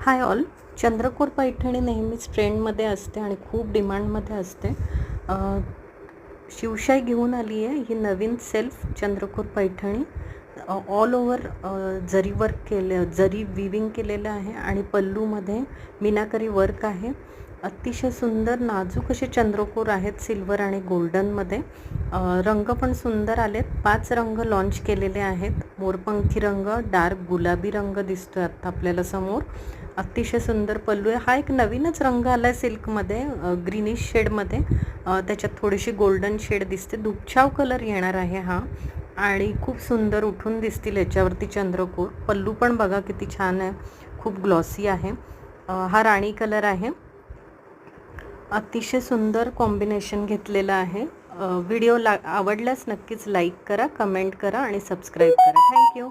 Hi all. चंद्रकोर Paithani नेहमीच ट्रेंडमध्ये असते आणि खूप डिमांडमध्ये असते. शिवशाई घेऊन आली आहे ही नवीन सेल्फ चंद्रकोर पैठणी. ऑल ओव्हर जरी वर्क केले, जरी विविंग केलेलं आहे आणि पल्लूमध्ये मीनाकरी वर्क आहे. अतिशय सुंदर नाजूक असे चंद्रकोर आहेत सिल्वर आणि गोल्डनमध्ये. रंग पण सुंदर आलेत. 5 रंग लॉन्च केलेले आहेत. मोरपंखी रंग, डार्क गुलाबी रंग दिसतोय आता आपल्याला समोर. अतिशय सुंदर पल्लू आहे. हा एक नवीनच रंग आला आहे सिल्कमध्ये, ग्रीनिश शेडमध्ये. त्याच्यात थोडीशी गोल्डन शेड दिसते. दुपछाव कलर येणार आहे हा आणि खूप सुंदर उठून दिसतील याच्यावरती चंद्रकोर. पल्लू पण बघा किती छान आहे, खूप ग्लॉसी आहे. हा राणी कलर आहे. अतिशय सुंदर कॉम्बिनेशन घेतलेलं आहे. व्हिडिओ आवडल्यास नक्कीच लाईक करा, कमेंट करा आणि सबस्क्राईब करा. थँक्यू.